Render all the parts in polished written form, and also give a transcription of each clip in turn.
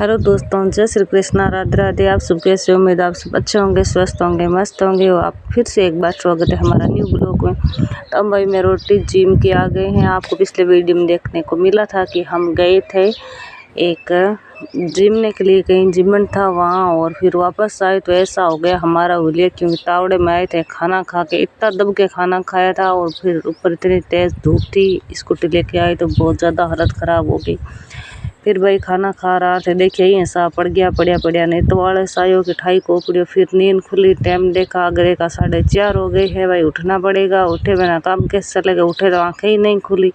Hello दोस्तों, जय श्री कृष्णा, राधे राधे। आप सब कैसे? उम्मीद आप सब अच्छे होंगे, स्वस्थ होंगे, मस्त होंगे। और आप फिर से एक बार स्वागत है हमारा न्यू ब्लॉग में। तो हम भाई मैं रोटी जिम के आ गए हैं। आपको पिछले वीडियो में देखने को मिला था कि हम गए थे एक जिमने के लिए, कहीं जिमन था वहाँ, और फिर वापस आए तो ऐसा हो गया हमारा हुलिया, क्योंकि तावड़े में आए थे खाना खा के। इतना दब के खाना खाया था और फिर ऊपर इतनी तेज़ धूप थी, स्कूटी लेके आए तो बहुत ज़्यादा हालत ख़राब हो गई। फिर भाई खाना खा रहा थे, देखिए ही ऐसा पड़ गया पड़िया नहीं तो वाले सायों की ठाई को पड़ियो। फिर नींद खुली, टाइम देखा आगरे का 4:30 हो गए है। भाई उठना पड़ेगा, उठे बिना काम कैसे चलेगा। उठे तो आंखें ही नहीं खुली,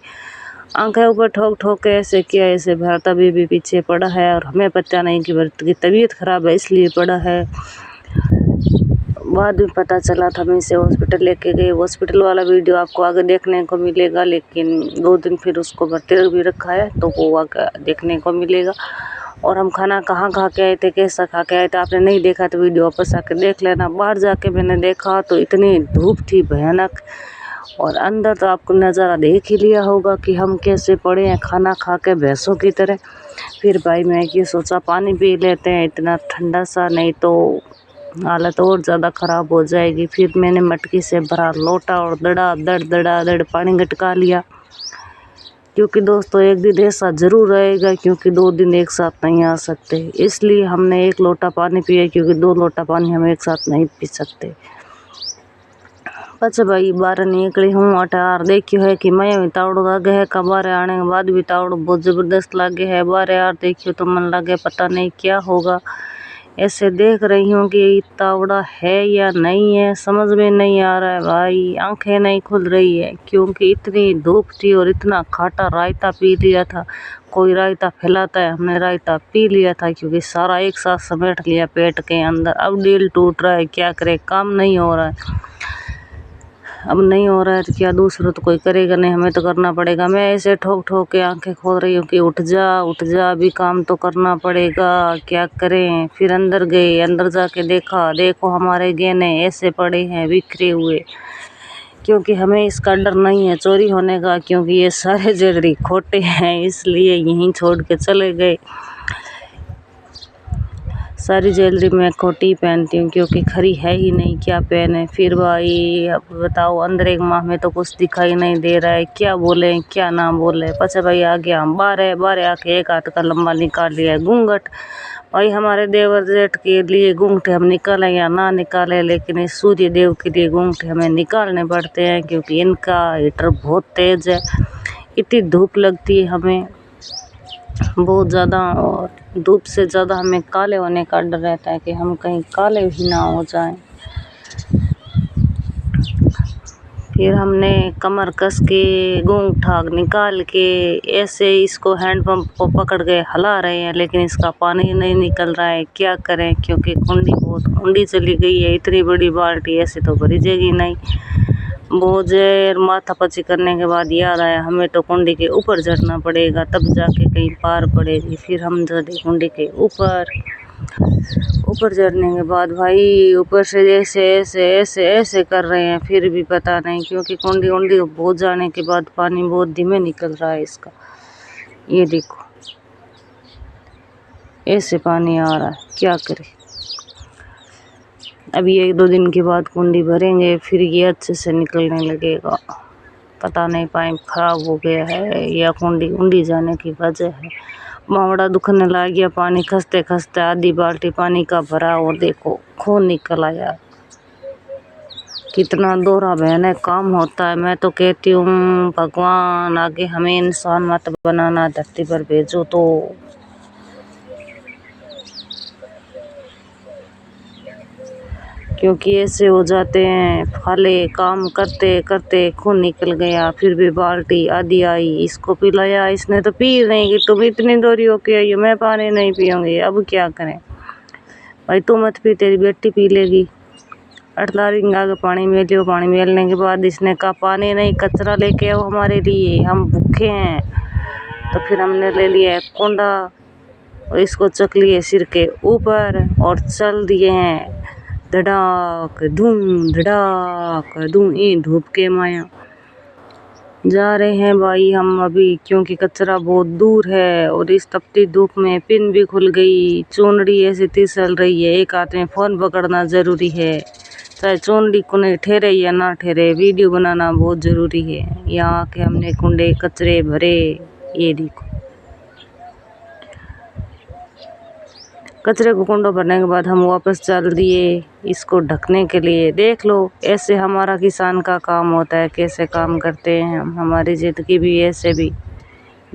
आंखें ऊपर ठोक ठोक के ऐसे किया, ऐसे भरता भी पीछे पड़ा है। और हमें पता नहीं कि भरत की तबीयत खराब है इसलिए पड़ा है। बाद में पता चला था, मैं इसे हॉस्पिटल लेके गए। हॉस्पिटल वाला वीडियो आपको आगे देखने को मिलेगा, लेकिन 2 दिन फिर उसको भर्ती भी रखा है तो वो आगे देखने को मिलेगा। और हम खाना कहाँ खा के आए थे, कैसा खा के आए थे, आपने नहीं देखा तो वीडियो वापस आके देख लेना। बाहर जाके मैंने देखा तो इतनी धूप थी भयानक, और अंदर तो आपको नज़ारा देख ही लिया होगा कि हम कैसे पड़े हैं खाना खा के भैंसों की तरह। फिर भाई मैं ये सोचा पानी पी लेते हैं, इतना ठंडा सा, नहीं तो हालत और ज़्यादा ख़राब हो जाएगी। फिर मैंने मटकी से भरा लोटा और दड़ पानी गटका लिया, क्योंकि दोस्तों एक दिन ऐसा ज़रूर रहेगा, क्योंकि 2 दिन एक साथ नहीं आ सकते। इसलिए हमने 1 लोटा पानी पिया, क्योंकि 2 लोटा पानी हम एक साथ नहीं पी सकते। अच्छा भाई बाहर निकली हूँ, अटार देखियो है कि मैं भी तावड़ो लागे है। बाहर आने के बाद भी तावड़ो बहुत ज़बरदस्त लागे है। बाहर यार देखियो तो मन लगे पता नहीं क्या होगा। ऐसे देख रही हूँ कि तावड़ा है या नहीं है, समझ में नहीं आ रहा है भाई। आंखें नहीं खुल रही है, क्योंकि इतनी धूप थी और इतना खाटा रायता पी लिया था। कोई रायता फैलाता है, हमने रायता पी लिया था, क्योंकि सारा एक साथ समेट लिया पेट के अंदर। अब दिल टूट रहा है, क्या करे, काम नहीं हो रहा है। अब नहीं हो रहा है तो क्या, दूसरा तो कोई करेगा नहीं, हमें तो करना पड़ेगा। मैं ऐसे ठोक ठोक के आंखें खोल रही हूँ कि उठ जा, अभी काम तो करना पड़ेगा, क्या करें। फिर अंदर गए, अंदर जाके देखा, देखो हमारे गहने ऐसे पड़े हैं बिखरे हुए, क्योंकि हमें इसका डर नहीं है चोरी होने का, क्योंकि ये सारे ज्वेलरी खोटे हैं, इसलिए यहीं छोड़ के चले गए। सारी ज्वेलरी मैं खोटी पहनती हूँ, क्योंकि खरी है ही नहीं, क्या पहने। फिर भाई अब बताओ, अंदर एक माह में तो कुछ दिखाई नहीं दे रहा है, क्या बोले क्या ना बोले। पचा भाई आ गया हम बारह आके एक हाथ का लंबा निकाल लिया है घूंघट। भाई हमारे देवर जेठ के लिए घूंघटे हम निकालें या ना निकालें, लेकिन इस सूर्य देव के लिए घूंघटे हमें निकालने पड़ते हैं, क्योंकि इनका हीटर बहुत तेज़ है। इतनी धूप लगती है हमें बहुत ज़्यादा, और धूप से ज़्यादा हमें काले होने का डर रहता है कि हम कहीं काले ही ना हो जाएं। फिर हमने कमर कस के घूंघटा निकाल के ऐसे इसको हैंडपंप को पकड़ के हिला रहे हैं, लेकिन इसका पानी नहीं निकल रहा है, क्या करें। क्योंकि कुंडी बहुत ऊंडी चली गई है, इतनी बड़ी बाल्टी ऐसे तो भरी जाएगी नहीं। बहुत देर माथा पची करने के बाद याद आया, हमें तो कुंडी के ऊपर चढ़ना पड़ेगा, तब जाके कहीं पार पड़ेगी। फिर हम चढ़े कुंडी के ऊपर चढ़ने के बाद भाई ऊपर से ऐसे कर रहे हैं, फिर भी पता नहीं, क्योंकि कुंडी उंडी बहुत जाने के बाद पानी बहुत धीमे निकल रहा है इसका। ये देखो ऐसे पानी आ रहा है, क्या करें। अभी 1-2 दिन के बाद कुंडी भरेंगे, फिर ये अच्छे से निकलने लगेगा। पता नहीं पाइप खराब हो गया है या कुंडी उंडी जाने की वजह है। मावड़ा दुखने लग गया, पानी खसते खसते आधी बाल्टी पानी का भरा, और देखो खून निकल आया। कितना दोहरा बहने काम होता है। मैं तो कहती हूँ भगवान आगे हमें इंसान मत बनाना, धरती पर भेजो तो। क्योंकि ऐसे हो जाते हैं फाले, काम करते करते खून निकल गया। फिर भी बाल्टी आधी आई, इसको पिलाया, इसने तो पी नहीं कि तुम इतनी दूरी होके आई हो, मैं पानी नहीं पीऊँगी। अब क्या करें भाई, तू मत पी, तेरी बेटी पी लेगी। 48 आगे पानी मेल लियो। पानी मेलने के बाद इसने कहा पानी नहीं, कचरा लेके आओ हमारे लिए, हम भूखे हैं। तो फिर हमने ले लिया कोंडा और इसको चक लिए सिर के ऊपर और चल दिए हैं धड़ाक धूम ये धूप के माया। जा रहे हैं भाई हम अभी, क्योंकि कचरा बहुत दूर है और इस तपती धूप में पिन भी खुल गई, चुनरी ऐसी तिसल रही है। एक हाथ में फ़ोन पकड़ना ज़रूरी है, चाहे चुनरी कुने ठहरे या ना ठहरे, वीडियो बनाना बहुत ज़रूरी है। यहाँ के हमने कुंडे कचरे भरे, ये देखो कचरे को कुंडों भरने के बाद हम वापस चल दिए इसको ढकने के लिए। देख लो ऐसे हमारा किसान का काम होता है, कैसे काम करते हैं हम। हमारी ज़िंदगी भी ऐसे भी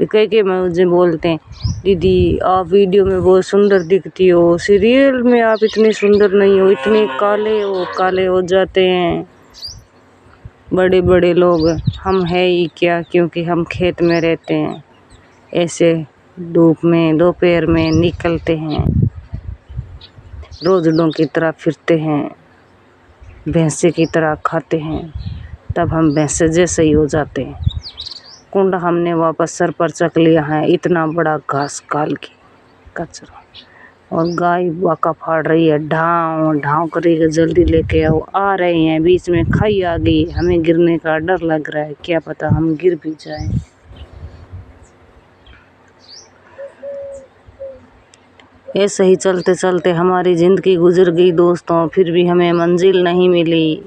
कह के मुझे बोलते हैं, दीदी आप वीडियो में बहुत सुंदर दिखती हो, सीरियल में आप इतनी सुंदर नहीं हो, इतने काले हो जाते हैं बड़े बड़े लोग। हम है ही क्या, क्योंकि हम खेत में रहते हैं, ऐसे धूप में दोपहर में निकलते हैं, रोजड़ों की तरह फिरते हैं, भैंसे की तरह खाते हैं, तब हम भैंसे जैसे ही हो जाते हैं। कुंडा हमने वापस सर पर चक लिया है, इतना बड़ा घास काल के कचरा, और गाय वाका फाड़ रही है, ढाँव ढाँव करेगा जल्दी लेके आओ। आ रहे हैं, बीच में खाई आ गई, हमें गिरने का डर लग रहा है, क्या पता हम गिर भी जाएं। ऐसे ही चलते चलते हमारी ज़िंदगी गुजर गई दोस्तों, फिर भी हमें मंजिल नहीं मिली।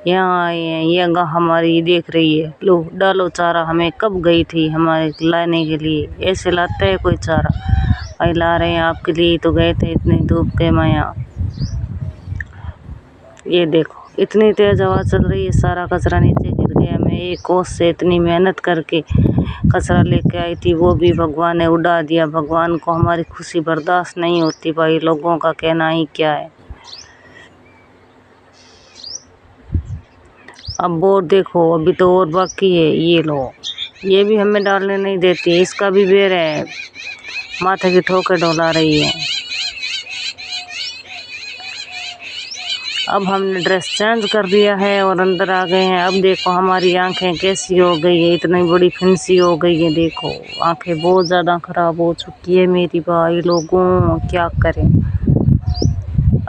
यहाँ आए हैं, ये गाय हमारी देख रही है, लो डालो चारा। हमें कब गई थी हमारे लाने के लिए, ऐसे लाता है कोई चारा? भाई ला रहे हैं आपके लिए तो गए थे इतनी धूप के माया। ये देखो इतनी तेज हवा चल रही है, सारा कचरा नीचे गिर गया। मैं एक कोस से इतनी मेहनत करके कचरा लेके आई थी, वो भी भगवान ने उड़ा दिया। भगवान को हमारी खुशी बर्दाश्त नहीं होती भाई, लोगों का कहना ही क्या है। अब और देखो अभी तो और बाकी है, ये लो ये भी हमें डालने नहीं देती, इसका भी बेर है, माथे की ठोकर डोला रही है। अब हमने ड्रेस चेंज कर दिया है और अंदर आ गए हैं। अब देखो हमारी आंखें कैसी हो गई है, इतनी बड़ी फिंसी हो गई है, देखो आंखें बहुत ज़्यादा ख़राब हो चुकी है मेरी भाई लोगों, क्या करें।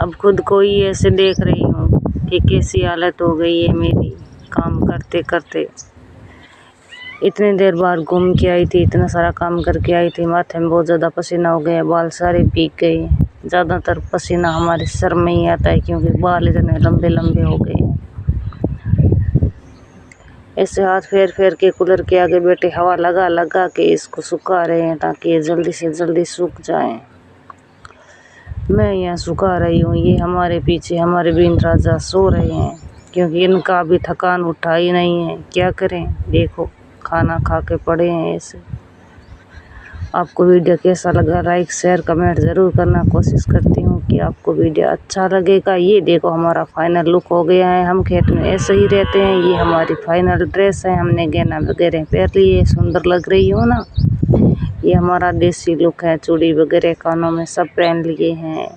अब खुद को ही ऐसे देख रही हूँ कि कैसी हालत हो गई है मेरी, काम करते करते। इतनी देर बाद घूम के आई थी, इतना सारा काम करके आई थी, माथे में बहुत ज़्यादा पसीना हो गया, बाल सारे भीग गए। ज़्यादातर पसीना हमारे सर में ही आता है, क्योंकि बाल इतने लंबे लंबे हो गए हैं। ऐसे हाथ फेर फेर के कूलर के आगे बैठे हवा लगा लगा के इसको सुखा रहे हैं, ताकि ये जल्दी से जल्दी सूख जाए। मैं यहाँ सुखा रही हूँ, ये हमारे पीछे हमारे बीन राजा सो रहे हैं, क्योंकि इनका अभी थकान उठा ही नहीं है। क्या करें, देखो खाना खा के पड़े हैं ऐसे। आपको वीडियो कैसा लगा, लाइक शेयर कमेंट ज़रूर करना। कोशिश करती हूँ कि आपको वीडियो अच्छा लगेगा। ये देखो हमारा फाइनल लुक हो गया है, हम खेत में ऐसे ही रहते हैं। ये हमारी फाइनल ड्रेस है, हमने गहना वगैरह पहन लिए, सुंदर लग रही हो ना। ये हमारा देसी लुक है, चूड़ी वगैरह कानों में सब पहन लिए हैं।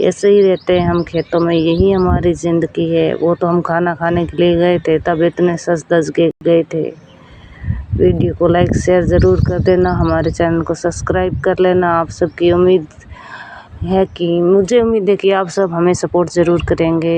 ऐसे ही रहते हैं हम खेतों में, यही हमारी ज़िंदगी है। वो तो हम खाना खाने के लिए गए थे, तब इतने सज धज के गए थे। वीडियो को लाइक शेयर ज़रूर कर देना, हमारे चैनल को सब्सक्राइब कर लेना। आप सबकी उम्मीद है कि मुझे उम्मीद है कि आप सब हमें सपोर्ट ज़रूर करेंगे।